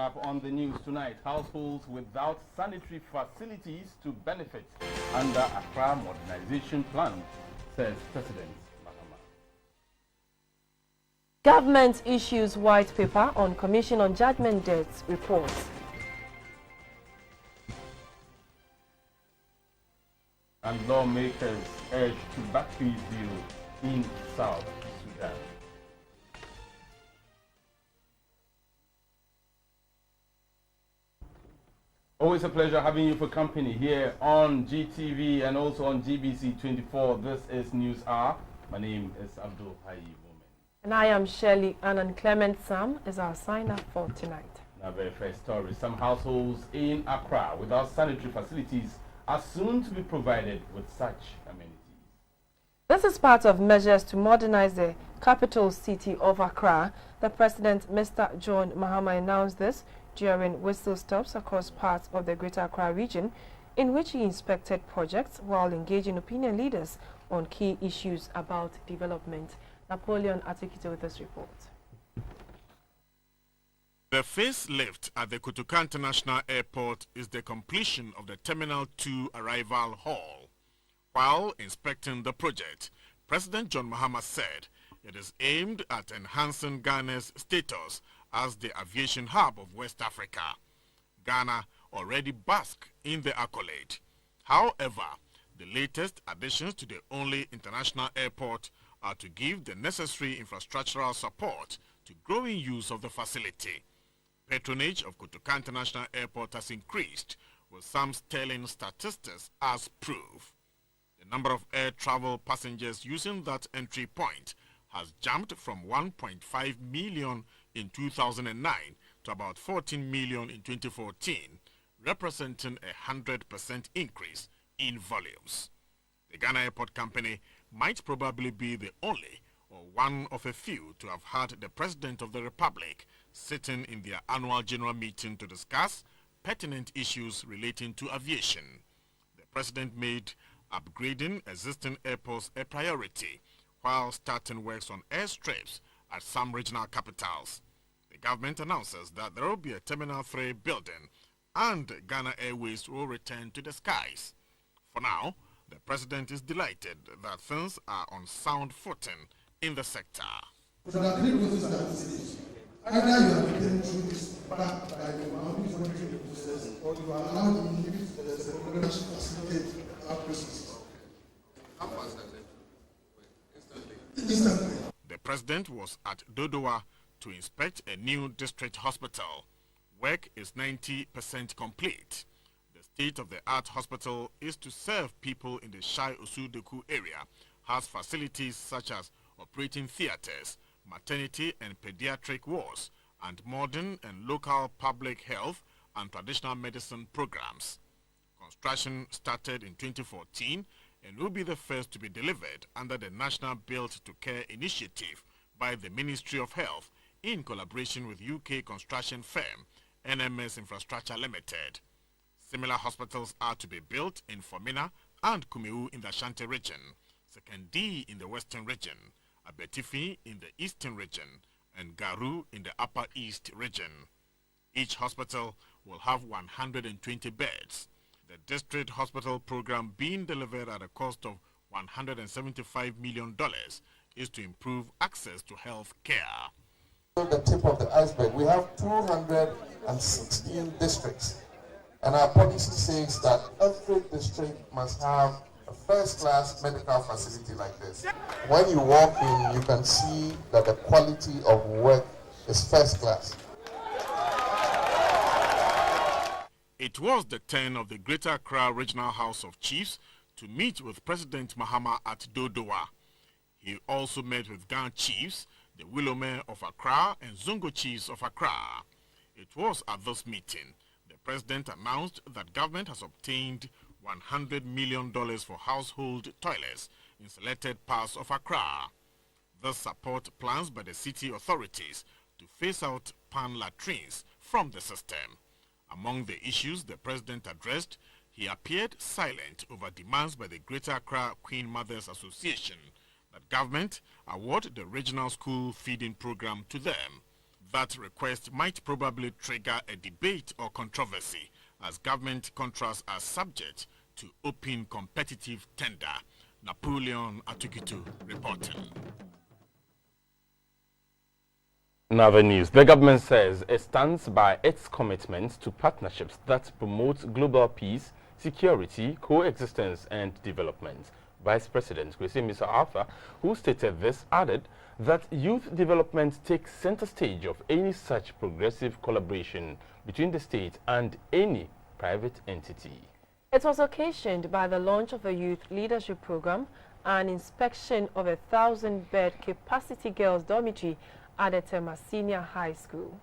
up on the news tonight. Households without sanitary facilities to benefit under Accra modernization plan, says President Mahama. Government issues white paper on Commission on Judgment Debts report. And lawmakers urge to back peace deal in South Sudan. Always a pleasure having you for company here on GTV and also on GBC24. This is News Hour. My name is Abdul Hayi Woman. And I am Shirley Annan. Clement Sam is our sign-up for tonight. Our very first story. Some households in Accra without sanitary facilities are soon to be provided with such amenities. This is part of measures to modernize the capital city of Accra. The President, Mr. John Mahama, announced this during whistle stops across parts of the Greater Accra region, in which he inspected projects while engaging opinion leaders on key issues about development. Napoleon Atikito with this report. The facelift at the Kotoka International Airport is the completion of the Terminal 2 Arrival Hall. While inspecting the project, President John Mahama said it is aimed at enhancing Ghana's status as the aviation hub of West Africa. Ghana already basks in the accolade. However, the latest additions to the only international airport are to give the necessary infrastructural support to growing use of the facility. Patronage of Kotoka International Airport has increased, with some sterling statistics as proof. The number of air travel passengers using that entry point has jumped from 1.5 million in 2009 to about 14 million in 2014, representing a 100% increase in volumes. The Ghana Airport Company might probably be the only or one of a few to have had the President of the Republic sitting in their annual general meeting to discuss pertinent issues relating to aviation. The President made upgrading existing airports a priority while starting works on airstrips at some regional capitals. The government announces that there will be a Terminal 3 building and Ghana Airways will return to the skies. For now, the President is delighted that things are on sound footing in the sector. Either you are getting through this back by the boundaries monitoring the process, or you are allowed to use the program to facilitate our processes. How fast is it? Instantly. The President was at Dodowa to inspect a new district hospital. Work is 90% complete. The state-of-the-art hospital is to serve people in the Shai Osudeku area, has facilities such as operating theaters, maternity and pediatric wards, and modern and local public health and traditional medicine programs. Construction started in 2014 and will be the first to be delivered under the National Build to Care initiative by the Ministry of Health in collaboration with UK construction firm NMS Infrastructure Limited. Similar hospitals are to be built in Fomina and Kumeu in the Ashanti region, Sekendi in the western region, Abetifi in the eastern region, and Garu in the upper east region. Each hospital will have 120 beds. The district hospital program being delivered at a cost of $175 million is to improve access to health care. The tip of the iceberg, we have 216 districts, and our policy says that every district must have a first-class medical facility like this. When you walk in, you can see that the quality of work is first class. It was the turn of the Greater Accra Regional House of Chiefs to meet with President Mahama at Dodowa. He also met with Gan Chiefs, the Willowmere of Accra and Zongo Chiefs of Accra. It was at this meeting the President announced that government has obtained $100 million for household toilets in selected parts of Accra. This support plans by the city authorities to phase out pan latrines from the system. Among the issues the President addressed, he appeared silent over demands by the Greater Accra Queen Mothers Association that government award the regional school feeding program to them. That request might probably trigger a debate or controversy, as government contracts are subject to open competitive tender. Napoleon Atukitu reporting. In other news, the government says it stands by its commitment to partnerships that promote global peace, security, coexistence and development. Vice President Mr. Arthur, who stated this, added that youth development takes center stage of any such progressive collaboration between the state and any private entity. It was occasioned by the launch of a youth leadership program and inspection of a 1,000-bed capacity girls' dormitory at the Tema Senior High School.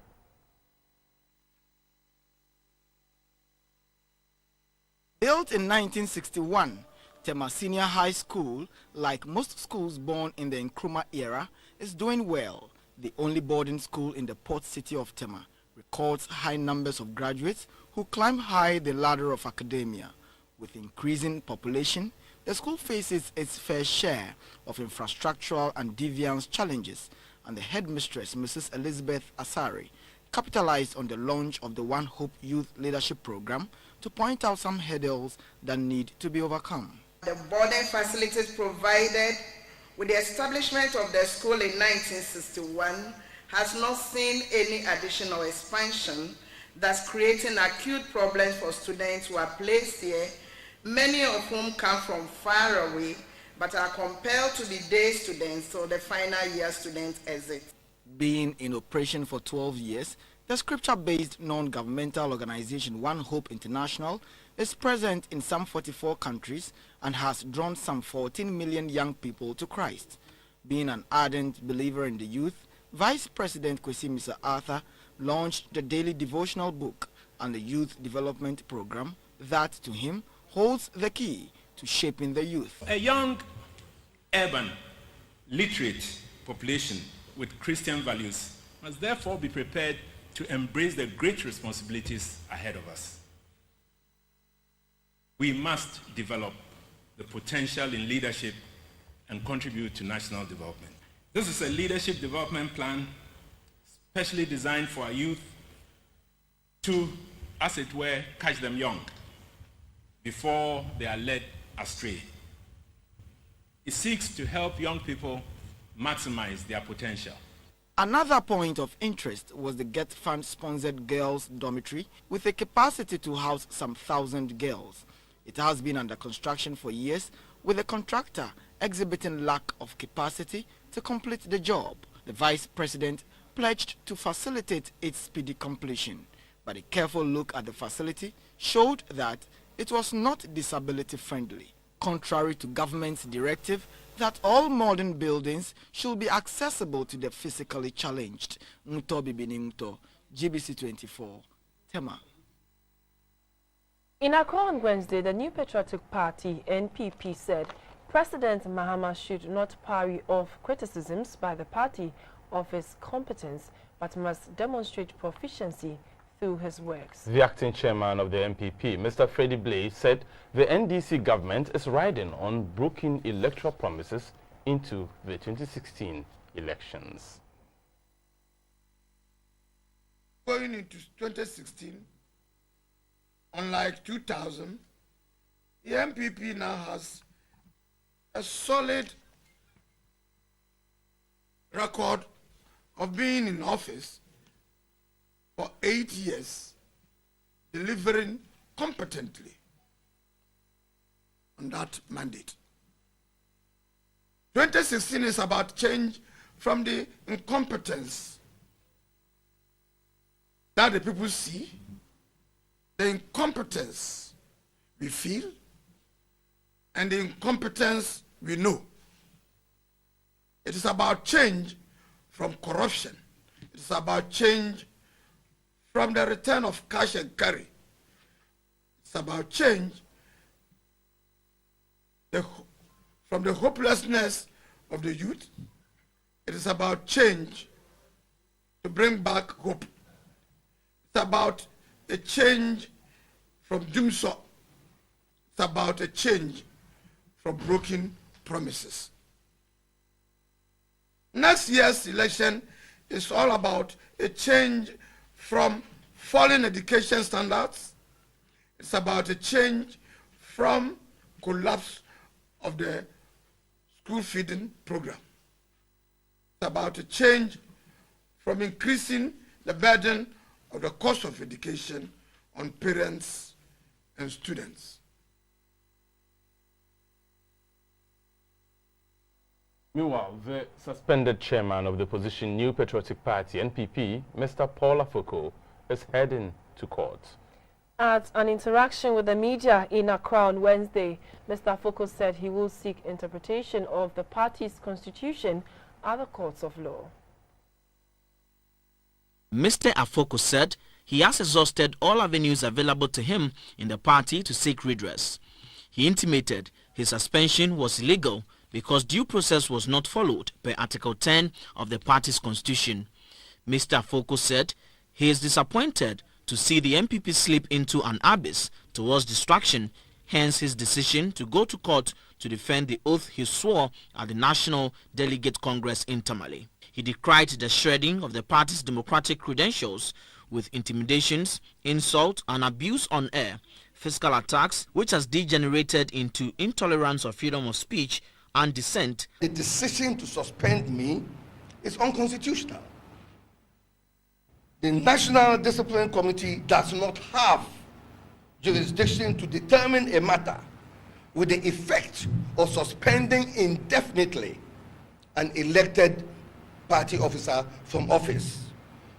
Built in 1961, Tema Senior High School, like most schools born in the Nkrumah era, is doing well. The only boarding school in the port city of Tema records high numbers of graduates who climb high the ladder of academia. With increasing population, the school faces its fair share of infrastructural and deviance challenges, and the headmistress, Mrs. Elizabeth Asari, capitalized on the launch of the One Hope Youth Leadership Program to point out some hurdles that need to be overcome. The boarding facilities provided with the establishment of the school in 1961 has not seen any additional expansion, thus creating acute problems for students who are placed here, many of whom come from far away but are compelled to be day students or the final year student exit. Being in operation for 12 years, the scripture-based non-governmental organization One Hope International is present in some 44 countries and has drawn some 14 million young people to Christ. Being an ardent believer in the youth, Vice President Mr. Arthur launched the daily devotional book and the youth development program that, to him, holds the key to shaping the youth. A young, urban, literate population with Christian values must therefore be prepared to embrace the great responsibilities ahead of us. We must develop the potential in leadership and contribute to national development. This is a leadership development plan specially designed for our youth to, as it were, catch them young before they are led astray. It seeks to help young people maximize their potential. Another point of interest was the Get Fund-sponsored girls' dormitory with a capacity to house some 1,000 girls. It has been under construction for years, with the contractor exhibiting lack of capacity to complete the job. The Vice President pledged to facilitate its speedy completion, but a careful look at the facility showed that it was not disability-friendly, contrary to government's directive that all modern buildings should be accessible to the physically challenged. GBC24, Tema. In Accra on Wednesday, the New Patriotic Party, NPP, said President Mahama should not parry off criticisms by the party of his competence, but must demonstrate proficiency through his works. The acting chairman of the NPP, Mr. Freddie Blaze, said the NDC government is riding on broken electoral promises into the 2016 elections. Going into 2016, unlike 2000, the NPP now has a solid record of being in office for 8 years, delivering competently on that mandate. 2016 is about change from the incompetence that the people see, the incompetence we feel, and the incompetence we know. It is about change from corruption. It is about change from the return of cash and carry. It's about change from the hopelessness of the youth. It is about change to bring back hope. It's about a change from doomsday. It's about a change from broken promises. Next year's election is all about a change from falling education standards. It's about a change from collapse of the school feeding program. It's about a change from increasing the burden of the cost of education on parents and students. Meanwhile, the suspended chairman of the opposition New Patriotic Party, NPP, Mr. Paul Afoko, is heading to court. At an interaction with the media in Accra on Wednesday, Mr. Afoko said he will seek interpretation of the party's constitution at the courts of law. Mr. Afoko said he has exhausted all avenues available to him in the party to seek redress. He intimated his suspension was illegal because due process was not followed per Article 10 of the party's constitution. Mr. Afoko said he is disappointed to see the MPP slip into an abyss towards destruction, hence his decision to go to court to defend the oath he swore at the National Delegate Congress in Tamale. He decried the shredding of the party's democratic credentials with intimidations, insult and abuse on air, physical attacks which has degenerated into intolerance of freedom of speech and dissent. The decision to suspend me is unconstitutional. The National Discipline Committee does not have jurisdiction to determine a matter with the effect of suspending indefinitely an elected party officer from office.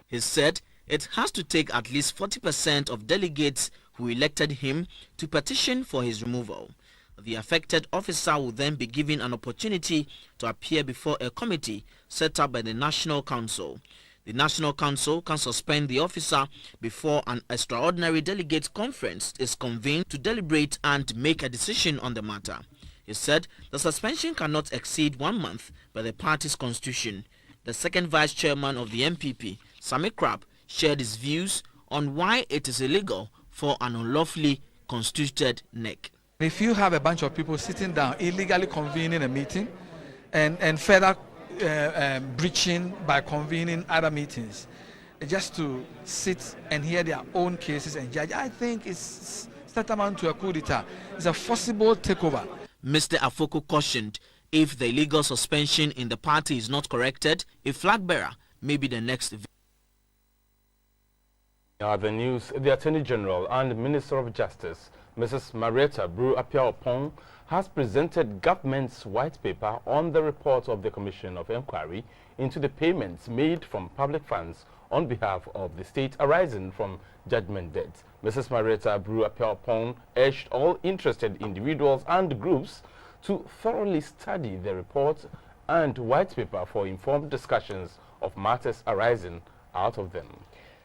He said it has to take at least 40% of delegates who elected him to petition for his removal. The affected officer will then be given an opportunity to appear before a committee set up by the National Council. The National Council can suspend the officer before an extraordinary delegate conference is convened to deliberate and make a decision on the matter. He said the suspension cannot exceed 1 month by the party's constitution. The second vice chairman of the MPP, Sami Krab, shared his views on why it is illegal for an unlawfully constituted NEC. If you have a bunch of people sitting down, illegally convening a meeting and further breaching by convening other meetings, just to sit and hear their own cases and judge, I think it's tantamount to a coup d'etat. It's a forcible takeover. Mr. Afoko cautioned if the illegal suspension in the party is not corrected, a flag bearer may be the next. The news, the Attorney General and Minister of Justice, Mrs. Marietta Bru-Appiah-Oppong, has presented government's white paper on the report of the Commission of Inquiry into the payments made from public funds on behalf of the state arising from judgment debts. Mrs. Marietta Bru-Appiah-Oppong urged all interested individuals and groups to thoroughly study the report and white paper for informed discussions of matters arising out of them.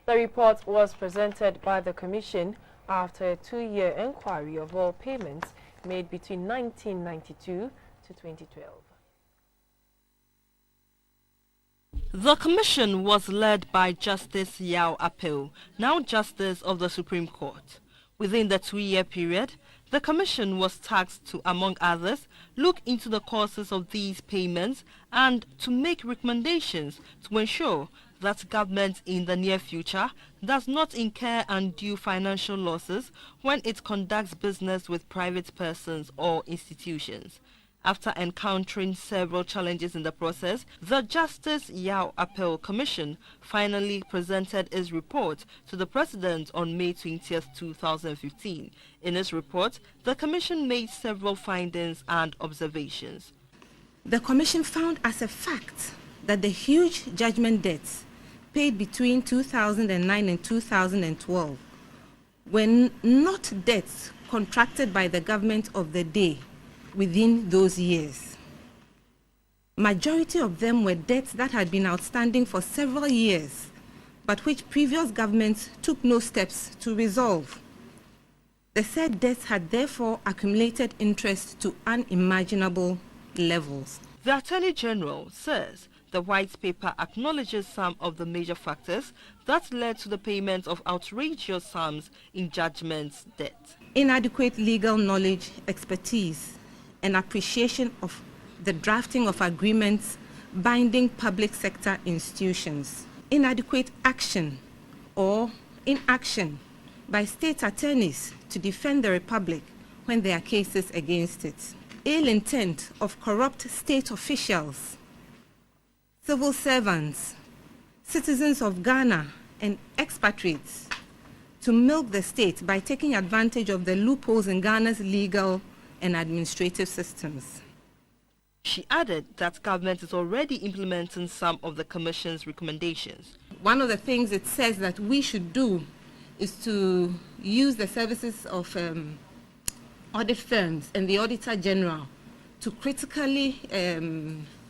The report was presented by the Commission after a 2-year inquiry of all payments made between 1992 to 2012. The commission was led by Justice Yao Appeal, now Justice of the Supreme Court. Within the 2-year period, the commission was tasked to, among others, look into the causes of these payments and to make recommendations to ensure that government in the near future does not incur undue financial losses when it conducts business with private persons or institutions. After encountering several challenges in the process, the Justice Yao Appeal Commission finally presented its report to the President on May 20, 2015. In its report, the Commission made several findings and observations. The Commission found as a fact that the huge judgment debts paid between 2009 and 2012 were not debts contracted by the government of the day within those years. Majority of them were debts that had been outstanding for several years, but which previous governments took no steps to resolve. The said debts had therefore accumulated interest to unimaginable levels. The Attorney General says the white paper acknowledges some of the major factors that led to the payment of outrageous sums in judgments debt. Inadequate legal knowledge, expertise, and appreciation of the drafting of agreements binding public sector institutions. inadequate action or inaction by state attorneys to defend the Republic when there are cases against it. Ill intent of corrupt state officials, civil servants, citizens of Ghana, and expatriates to milk the state by taking advantage of the loopholes in Ghana's legal and administrative systems. She added that government is already implementing some of the Commission's recommendations. One of the things it says that we should do is to use the services of audit firms and the Auditor General to critically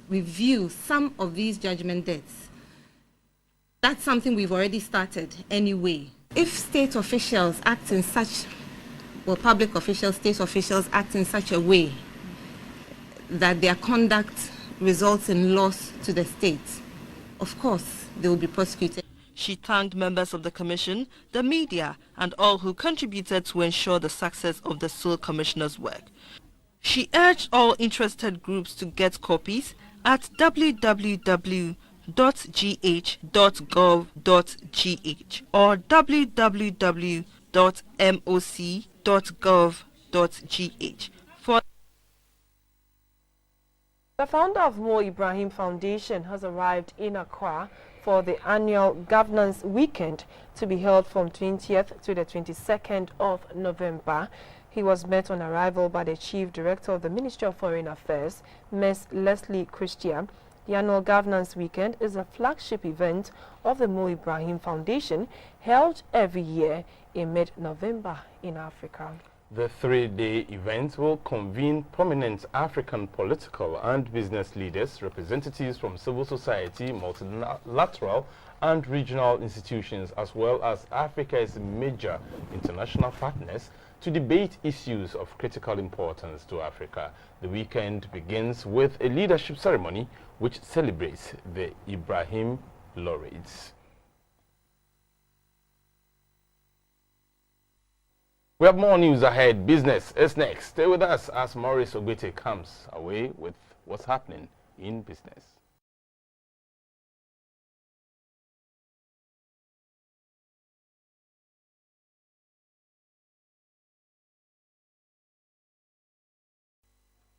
review some of these judgment debts. That's something we've already started anyway. If state officials act in such, well, public officials, state officials act in such a way that their conduct results in loss to the state, of course, they will be prosecuted. She thanked members of the Commission, the media, and all who contributed to ensure the success of the sole Commissioner's work. She urged all interested groups to get copies at www.gh.gov.gh or www.moc.gov.gh. The founder of Mo Ibrahim Foundation has arrived in Accra for the annual Governance Weekend to be held from 20th to the 22nd of November. He was met on arrival by the Chief Director of the Ministry of Foreign Affairs, Ms. Leslie Christian. The annual Governance Weekend is a flagship event of the Mo Ibrahim Foundation held every year in mid-November in Africa. The three-day event will convene prominent African political and business leaders, representatives from civil society, multilateral and regional institutions, as well as Africa's major international partners, to debate issues of critical importance to Africa. The weekend begins with a leadership ceremony which celebrates the Ibrahim laureates. We have more news ahead. Business is next. Stay with us as Maurice Ogbete comes away with what's happening in business.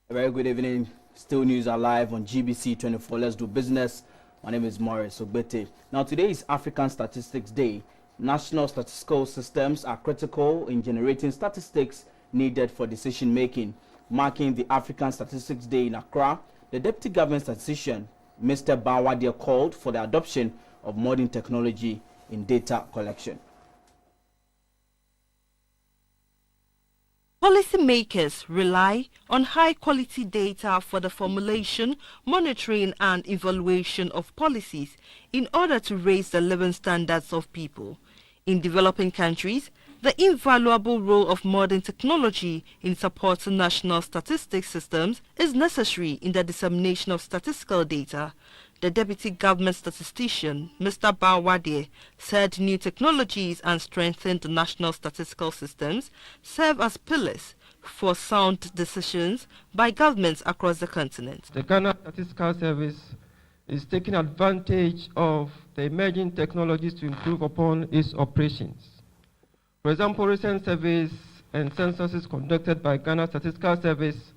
A very good evening. Still news are live on GBC24. Let's do business. My name is Maurice Ogbete. Now, today is African Statistics Day. National statistical systems are critical in generating statistics needed for decision making. Marking the African Statistics Day in Accra, the Deputy Government Statistician, Mr. Bawadia, called for the adoption of modern technology in data collection. Policymakers rely on high-quality data for the formulation, monitoring and evaluation of policies in order to raise the living standards of people. In developing countries, the invaluable role of modern technology in supporting national statistics systems is necessary in the dissemination of statistical data. The Deputy Government Statistician, Mr. Bawadie, said new technologies and strengthened national statistical systems serve as pillars for sound decisions by governments across the continent. The Ghana Statistical Service is taking advantage of the emerging technologies to improve upon its operations. For example, recent surveys and censuses conducted by Ghana Statistical Service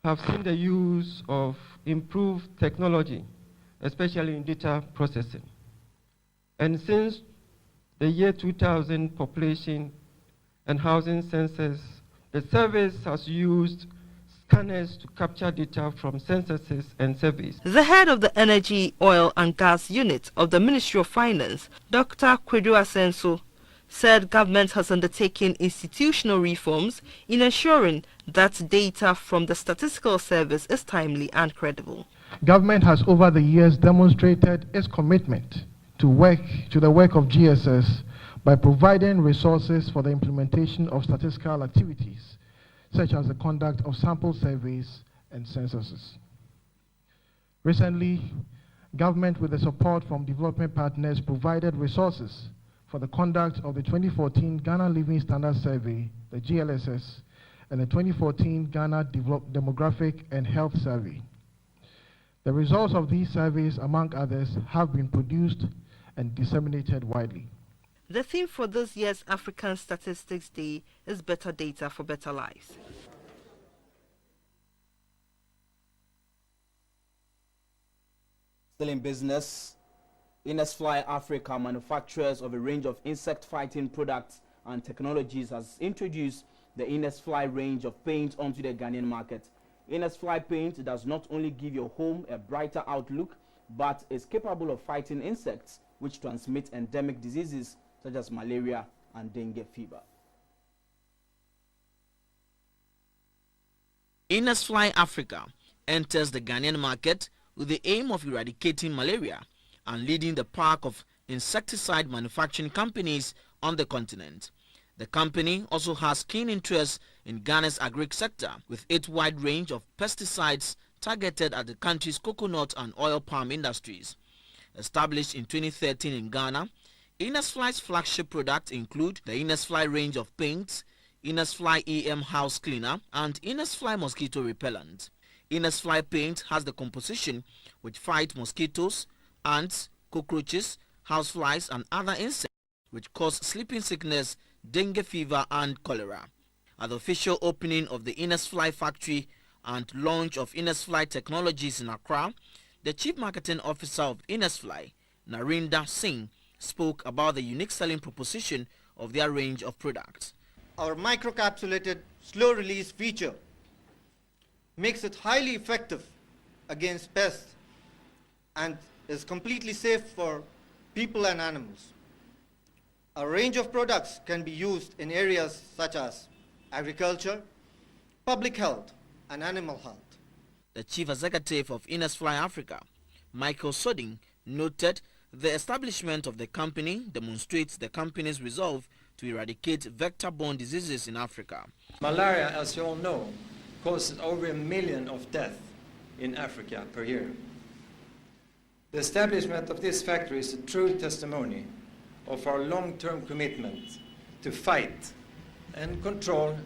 have seen the use of improved technology, especially in data processing. And since the year 2000 population and housing census, the service has used scanners to capture data from censuses and surveys. The head of the Energy, Oil and Gas Unit of the Ministry of Finance, Dr. Kwedu Asenso, said government has undertaken institutional reforms in ensuring that data from the statistical service is timely and credible. Government has over the years demonstrated its commitment to the work of GSS by providing resources for the implementation of statistical activities, such as the conduct of sample surveys and censuses. Recently, government, with the support from development partners, provided resources for the conduct of the 2014 Ghana Living Standard Survey, the GLSS, and the 2014 Ghana Demographic and Health Survey. The results of these surveys, among others, have been produced and disseminated widely. The theme for this year's African Statistics Day is Better Data for Better Lives. Still in business, Fly Africa, manufacturers of a range of insect-fighting products and technologies, has introduced the Fly range of paint onto the Ghanaian market. Fly paint does not only give your home a brighter outlook, but is capable of fighting insects which transmit endemic diseases such as malaria and dengue fever. Fly Africa enters the Ghanaian market with the aim of eradicating malaria and leading the pack of insecticide manufacturing companies on the continent. The company also has keen interest in Ghana's agric sector with its wide range of pesticides targeted at the country's coconut and oil palm industries. Established in 2013 in Ghana, Fly's flagship products include the Fly range of paints, Fly EM house cleaner, and Fly mosquito repellent. Fly paint has the composition which fight mosquitoes, ants, cockroaches, houseflies, and other insects which cause sleeping sickness, dengue fever, and cholera. At the official opening of the Fly factory and launch of Fly Technologies in Accra, the Chief Marketing Officer of Fly, Narinder Singh, spoke about the unique selling proposition of their range of products. Our microcapsulated slow-release feature makes it highly effective against pests and is completely safe for people and animals. A range of products can be used in areas such as agriculture, public health, and animal health. The Chief Executive of Fly Africa, Michael Sodding, noted the establishment of the company demonstrates the company's resolve to eradicate vector-borne diseases in Africa. Malaria, as you all know, causes over 1 million of deaths in Africa per year. The establishment of this factory is a true testimony of our long-term commitment to fight and control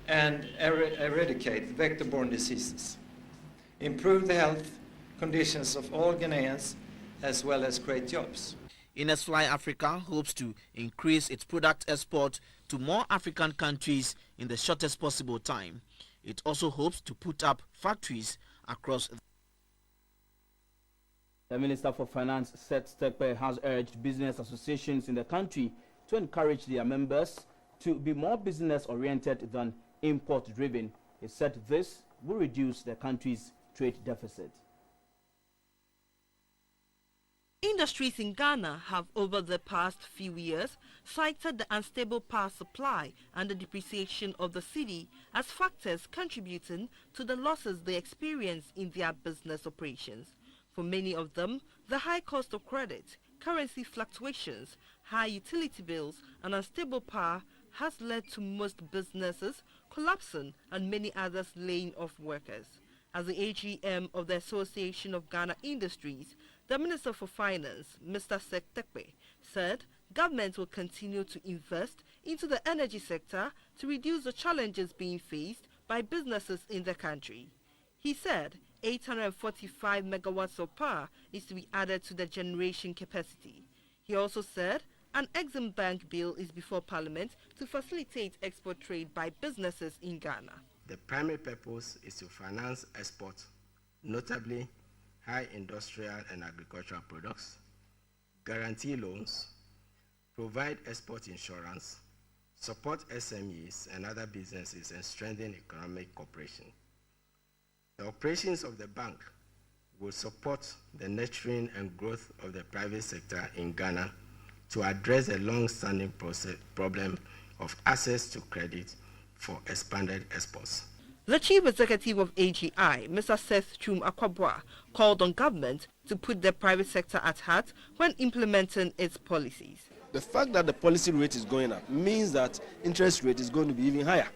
and eradicate vector-borne diseases, improve the health conditions of all Ghanaians, as well as create jobs. Fly Africa hopes to increase its product export to more African countries in the shortest possible time. It also hopes to put up factories across. The Minister for Finance, Seth Terkper, has urged business associations in the country to encourage their members to be more business-oriented than import-driven. He said this will reduce the country's trade deficit. Industries in Ghana have over the past few years cited the unstable power supply and the depreciation of the cedi as factors contributing to the losses they experience in their business operations. For many of them, the high cost of credit, currency fluctuations, high utility bills, and unstable power has led to most businesses collapsing and many others laying off workers. As the AGM of the Association of Ghana Industries, the Minister for Finance, Mr. Seth Terkper, said government will continue to invest into the energy sector to reduce the challenges being faced by businesses in the country. He said 845 megawatts of power is to be added to the generation capacity. He also said an Exim Bank bill is before Parliament to facilitate export trade by businesses in Ghana. The primary purpose is to finance export, notably high industrial and agricultural products, guarantee loans, provide export insurance, support SMEs and other businesses, and strengthen economic cooperation. The operations of the bank will support the nurturing and growth of the private sector in Ghana to address the long-standing problem of access to credit for expanded exports. The Chief Executive of AGI, Mr. Seth Chum Akwabwa, called on government to put the private sector at heart when implementing its policies. The fact that the policy rate is going up means that interest rate is going to be even higher.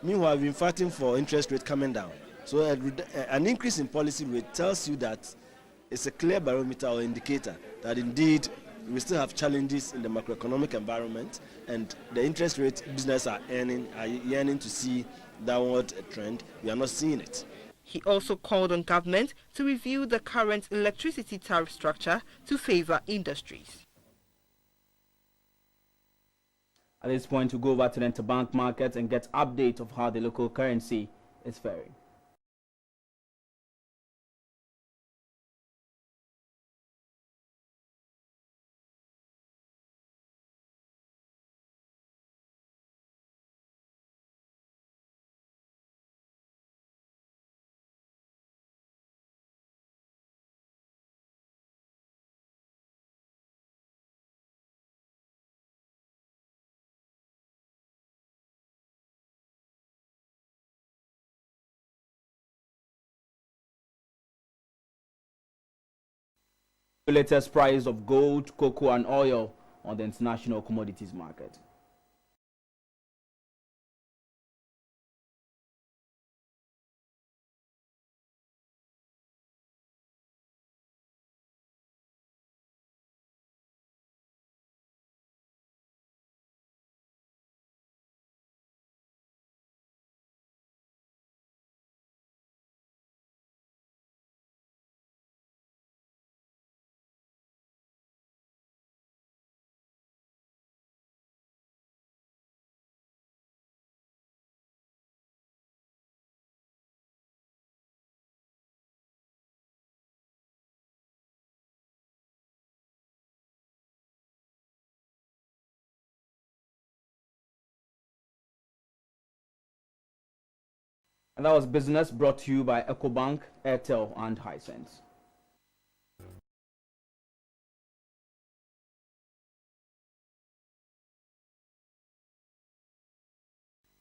Meanwhile, we've been fighting for interest rate coming down. So an increase in policy rate tells you that it's a clear barometer or indicator that indeed we still have challenges in the macroeconomic environment, and the interest rate business are yearning to see downward trend. We are not seeing it. He also called on government to review the current electricity tariff structure to favor industries. At this point, we go over to the interbank market and get update of how the local currency is faring. The latest price of gold, cocoa and oil on the international commodities market. And that was business brought to you by EcoBank, Airtel and Hisense.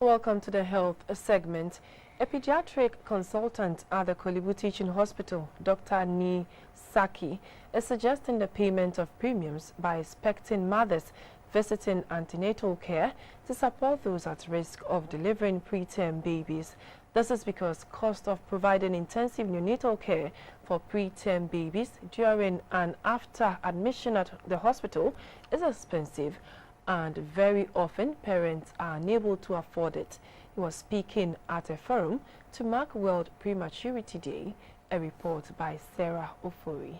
Welcome to the health segment. A pediatric consultant at the Kolebu Teaching Hospital, Dr. Ni Saki, is suggesting the payment of premiums by expecting mothers visiting antenatal care to support those at risk of delivering preterm babies. This is because cost of providing intensive neonatal care for preterm babies during and after admission at the hospital is expensive, and very often parents are unable to afford it. He was speaking at a forum to mark World Prematurity Day. A report by Sarah Ofori.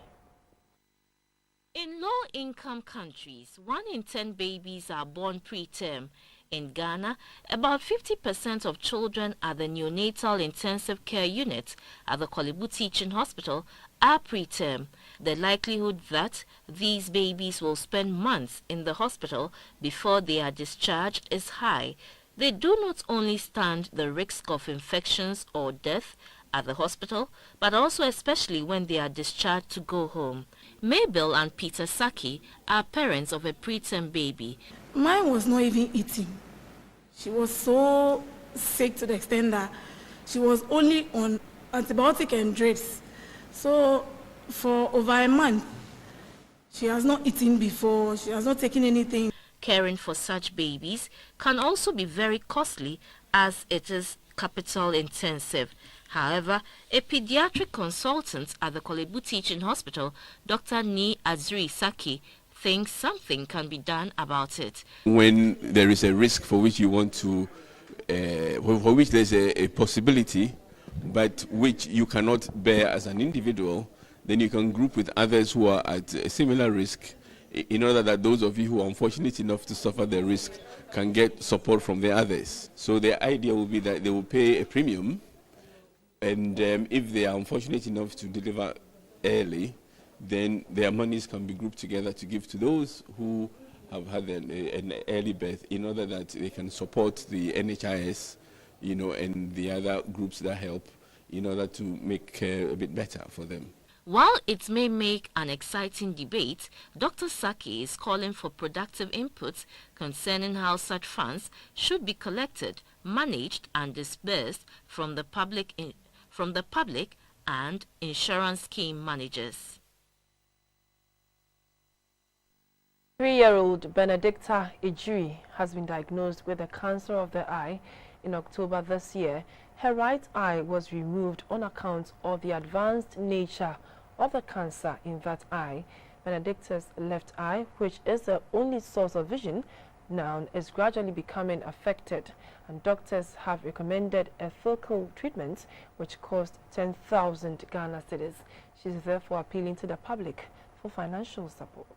In low-income countries, 1 in 10 babies are born preterm. In Ghana, about 50% of children at the neonatal intensive care unit at the Kolebu Teaching Hospital are preterm. The likelihood that these babies will spend months in the hospital before they are discharged is high. They do not only stand the risk of infections or death at the hospital, but also especially when they are discharged to go home. Mabel and Peter Saki are parents of a preterm baby. Mine was not even eating. She was so sick to the extent that she was only on antibiotic and drips. So for over a month, she has not eaten before, she has not taken anything. Caring for such babies can also be very costly as it is capital intensive. However, a pediatric consultant at the Kolebu Teaching Hospital, Dr. Ni Azri Saki, thinks something can be done about it. When there is a risk for which you want to, for which there's a possibility, but which you cannot bear as an individual, then you can group with others who are at a similar risk in order that those of you who are unfortunate enough to suffer the risk can get support from the others. So the idea will be that they will pay a premium, and if they are unfortunate enough to deliver early, then their monies can be grouped together to give to those who have had an early birth in order that they can support the NHIS, you know, and the other groups that help in order to make care a bit better for them. While it may make an exciting debate, Dr. Saki is calling for productive inputs concerning how such funds should be collected, managed and disbursed from the public and insurance scheme managers. 3-year-old Benedicta Ejiri has been diagnosed with a cancer of the eye in October this year. Her right eye was removed on account of the advanced nature of the cancer in that eye. Benedicta's left eye, which is the only source of vision, now is gradually becoming affected, and doctors have recommended a focal treatment which cost 10,000 Ghana cedis. She is therefore appealing to the public for financial support.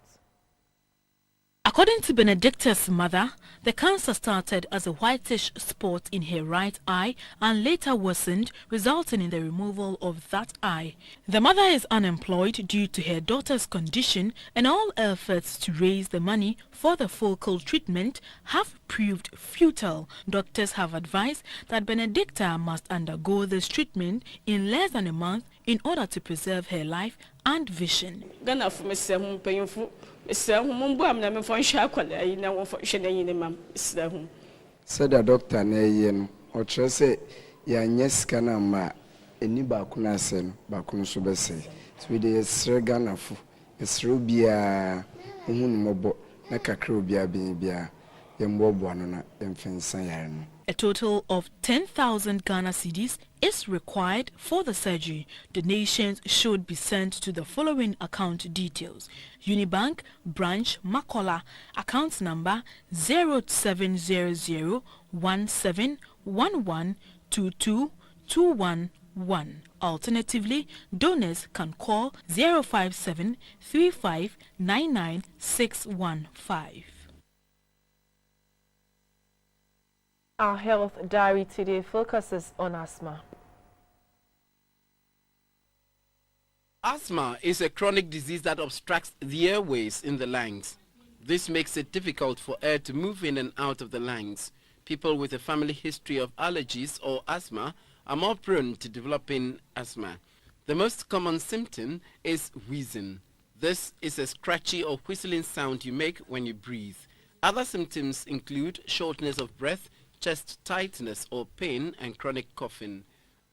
According to Benedicta's mother, the cancer started as a whitish spot in her right eye and later worsened, resulting in the removal of that eye. The mother is unemployed due to her daughter's condition, and all efforts to raise the money for the focal treatment have proved futile. Doctors have advised that Benedicta must undergo this treatment in less than a month in order to preserve her life and vision. Said the doctor, nay, or say, yes, can a ma, any bakuna sen, bakun subese. With a sreganafu, a srubia, mobo, nakacrubia, bibia, yambobuana, and fensayan. A total of 10,000 Ghana cedis is required for the surgery. Donations should be sent to the following account details: Unibank, Branch, Makola, account number 07001711222111. Alternatively, donors can call 057 35 99 615. Our health diary today focuses on asthma. Asthma is a chronic disease that obstructs the airways in the lungs. This makes it difficult for air to move in and out of the lungs. People with a family history of allergies or asthma are more prone to developing asthma. The most common symptom is wheezing. This is a scratchy or whistling sound you make when you breathe. Other symptoms include shortness of breath, chest tightness or pain, and chronic coughing.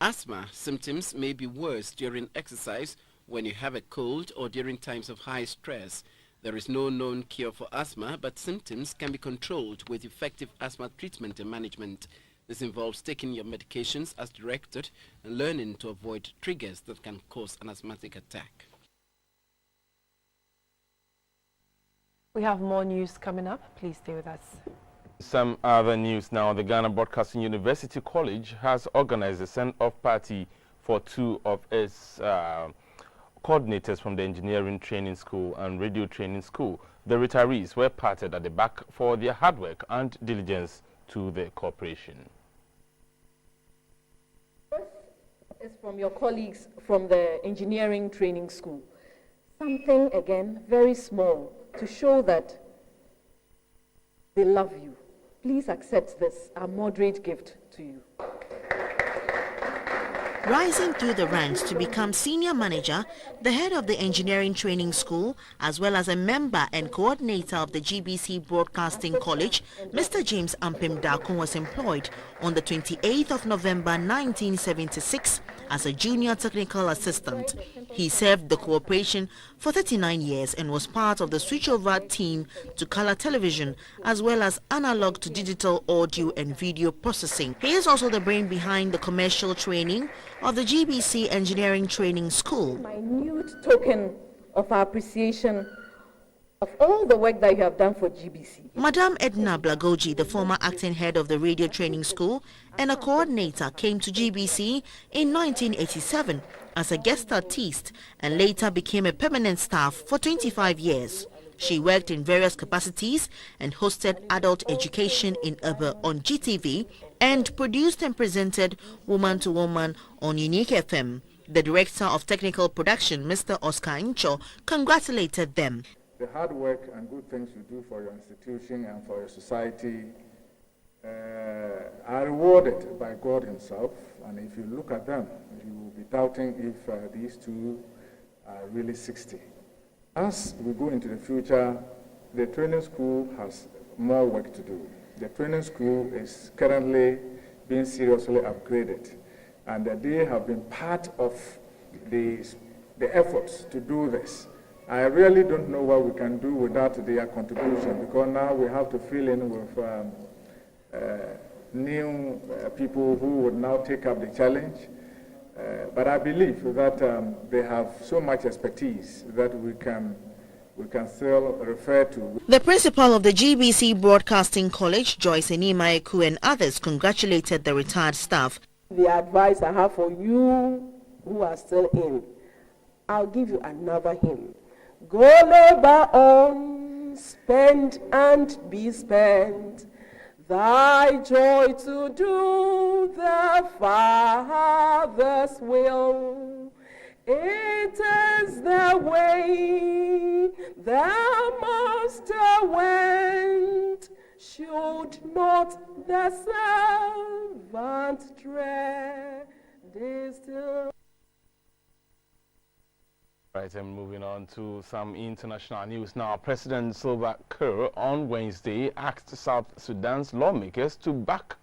Asthma symptoms may be worse during exercise, when you have a cold, or during times of high stress. There is no known cure for asthma, but symptoms can be controlled with effective asthma treatment and management. This involves taking your medications as directed and learning to avoid triggers that can cause an asthmatic attack. We have more news coming up. Please stay with us. Some other news now. The Ghana Broadcasting University College has organized a send-off party for two of its coordinators from the Engineering Training School and Radio Training School. The retirees were parted at the back for their hard work and diligence to the corporation. This is from your colleagues from the Engineering Training School. Something, again, very small to show that they love you. Please accept this, a moderate gift to you. Rising through the ranks to become senior manager, the head of the Engineering Training School, as well as a member and coordinator of the GBC Broadcasting College, Mr. James Ampim Dakun was employed on the 28th of November 1976 as a junior technical assistant. He served the corporation for 39 years and was part of the switchover team to color television as well as analog to digital audio and video processing. He is also the brain behind the commercial training of the GBC Engineering Training School. Minute token of our appreciation of all the work that you have done for GBC. Madam Edna Blagoji, the former acting head of the Radio Training School and a coordinator, came to GBC in 1987 as a guest artiste and later became a permanent staff for 25 years. She worked in various capacities and hosted adult education in Uber on GTV and produced and presented Woman to Woman on Unique FM. The director of technical production, Mr. Oscar Incho, congratulated them. The hard work and good things you do for your institution and for your society are rewarded by God Himself. And if you look at them, you will be doubting if these two are really 60. As we go into the future, the training school has more work to do. The training school is currently being seriously upgraded, and they have been part of the efforts to do this. I really don't know what we can do without their contribution, because now we have to fill in with new people who would now take up the challenge. But I believe that they have so much expertise that we can still refer to. The principal of the GBC Broadcasting College, Joyce Enimaiku, and others congratulated the retired staff. The advice I have for you who are still in, I'll give you another hymn. Goleba on spend and be spent, thy joy to do the Father's will. It is the way the Master went, should not the servant dread still. Right, and moving on to some international news now. President Salva Kiir on Wednesday asked South Sudan's lawmakers to back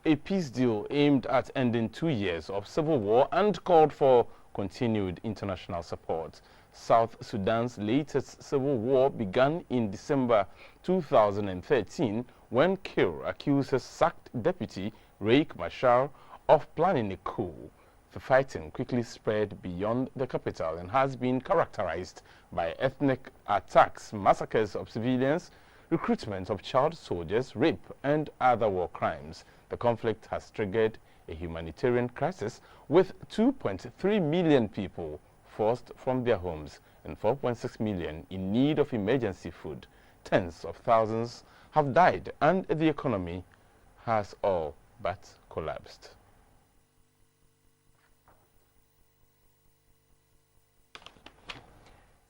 a peace deal aimed at ending 2 years of civil war and called for continued international support. South Sudan's latest civil war began in December 2013 when Kiir accused his sacked deputy Riek Machar of planning a coup. The fighting quickly spread beyond the capital and has been characterized by ethnic attacks, massacres of civilians, recruitment of child soldiers, rape, and other war crimes. The conflict has triggered a humanitarian crisis with 2.3 million people forced from their homes and 4.6 million in need of emergency food. Tens of thousands have died and the economy has all but collapsed.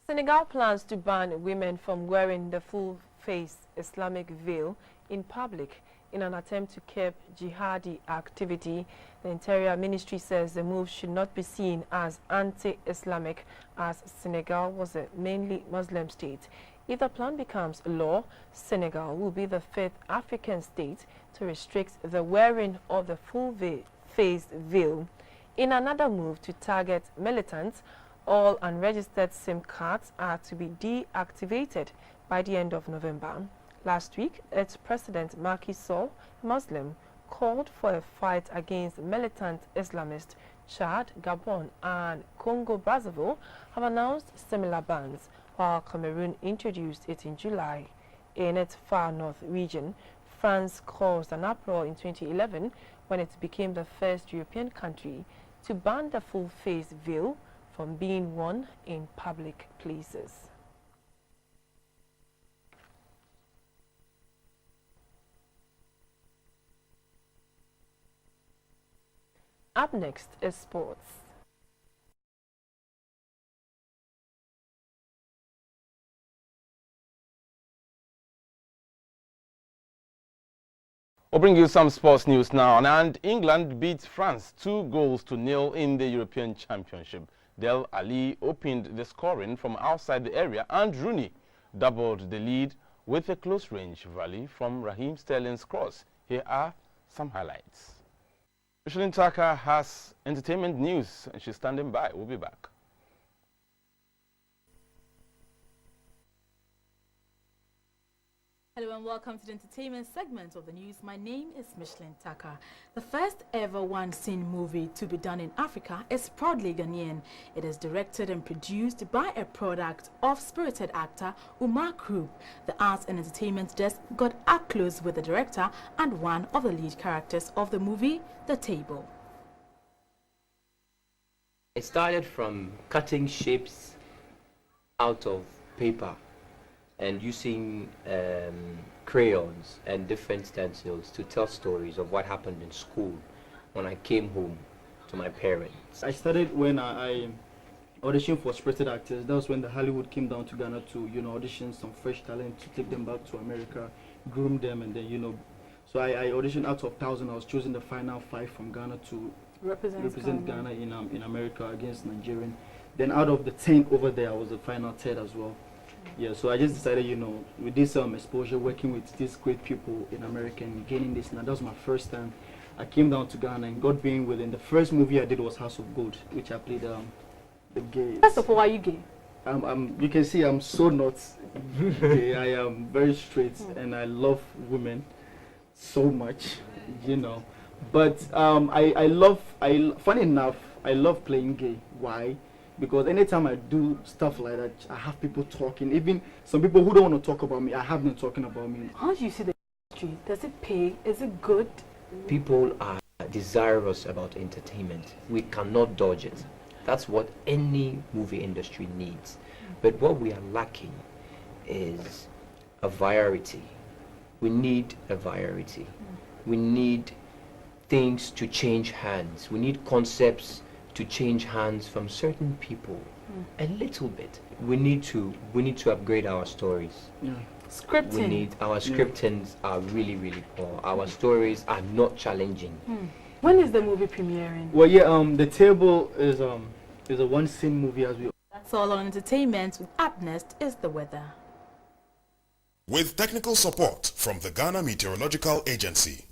Senegal plans to ban women from wearing the full-face Islamic veil in public in an attempt to curb jihadi activity. The Interior Ministry says the move should not be seen as anti-Islamic, as Senegal was a mainly Muslim state. If the plan becomes law, Senegal will be the 5th African state to restrict the wearing of the full-face veil. In another move to target militants, all unregistered SIM cards are to be deactivated by the end of November. Last week, its President Macky Sall, Muslim, called for a fight against militant Islamists. Chad, Gabon, and Congo-Brazzaville have announced similar bans, while Cameroon introduced it in July. In its far north region, France caused an uproar in 2011 when it became the first European country to ban the full-face veil from being worn in public places. Up next is sports. We'll bring you some sports news now. And England beat France 2-0 in the European Championship. Del Ali opened the scoring from outside the area and Rooney doubled the lead with a close-range volley from Raheem Sterling's cross. Here are some highlights. Michelin Tucker has entertainment news and she's standing by. We'll be back. Hello and welcome to the entertainment segment of the news. My name is Michelin Tucker. The first ever one-scene movie to be done in Africa is proudly Ghanaian. It is directed and produced by a product of spirited actor Umar Krupp. The Arts and Entertainment Desk got up close with the director and one of the lead characters of the movie, The Table. It started from cutting shapes out of paper and using crayons and different stencils to tell stories of what happened in school when I came home to my parents. I started when I auditioned for spirited actors. That was when the Hollywood came down to Ghana to, audition some fresh talent to take them back to America, groom them, and then, So I auditioned out of 1,000. I was chosen the final 5 from Ghana to represent Ghana in America against Nigerian. Then out of the 10 over there, I was the final 3rd as well. Yeah, so I just decided, with this exposure, working with these great people in America and gaining this, and that was my first time. I came down to Ghana and got being within. The first movie I did was House of Gold, which I played the gay. First of all, are you gay? You can see I'm so not gay. I am very straight and I love women so much, But funny enough, I love playing gay. Why? Because anytime I do stuff like that, I have people talking. Even some people who don't want to talk about me, I have them talking about me. How do you see the industry? Does it pay? Is it good? People are desirous about entertainment. We cannot dodge it. That's what any movie industry needs. But what we are lacking is a variety. We need a variety. We need things to change hands. We need concepts to change hands from certain people a little bit. We need to upgrade our stories. Scripting. We need our scriptings are really poor. Our stories are not challenging. When is the movie premiering? Well, yeah, The Table is a one-scene movie as we. That's all on entertainment. With Up Next is the weather. With technical support from the Ghana Meteorological Agency.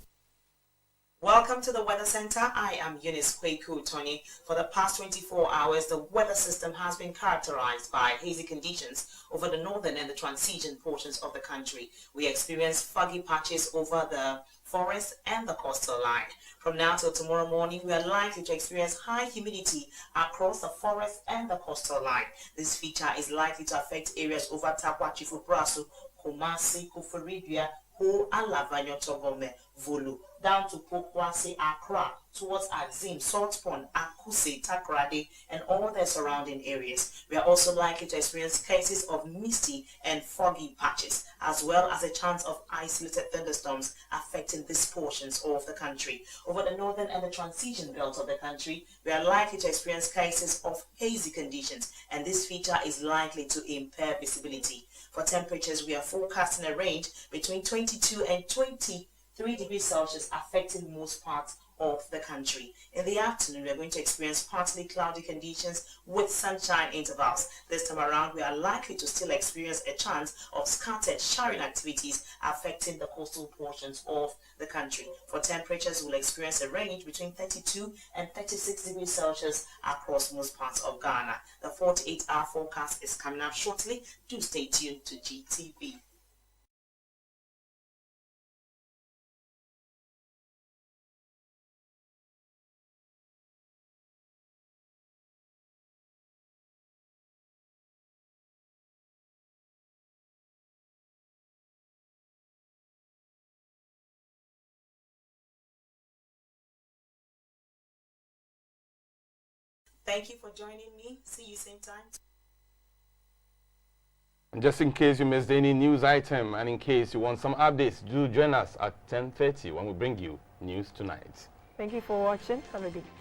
Welcome to the Weather Center. I am Eunice Kweku Tony. For the past 24 hours, the weather system has been characterized by hazy conditions over the northern and the transition portions of the country. We experience foggy patches over the forest and the coastal line. From now till tomorrow morning, we are likely to experience high humidity across the forest and the coastal line. This feature is likely to affect areas over Takwa, Chifuprasu, Kumasi, Kufuridua, Ho, Alavanyo, Togome, Volu, down to Pokwase, Accra, towards Azim, Salt Pond, Akuse, Takrade, and all their surrounding areas. We are also likely to experience cases of misty and foggy patches, as well as a chance of isolated thunderstorms affecting these portions of the country. Over the northern and the transition belt of the country, we are likely to experience cases of hazy conditions, and this feature is likely to impair visibility. For temperatures, we are forecasting a range between 22 and 23 degrees Celsius affecting most parts of the country. In the afternoon, we are going to experience partly cloudy conditions with sunshine intervals. This time around, we are likely to still experience a chance of scattered showering activities affecting the coastal portions of the country. For temperatures, we'll experience a range between 32 and 36 degrees Celsius across most parts of Ghana. The 48-hour forecast is coming up shortly. Do stay tuned to GTV. Thank you for joining me. See you same time. And just in case you missed any news item and in case you want some updates, do join us at 10:30 when we bring you News Tonight. Thank you for watching. Have a good day.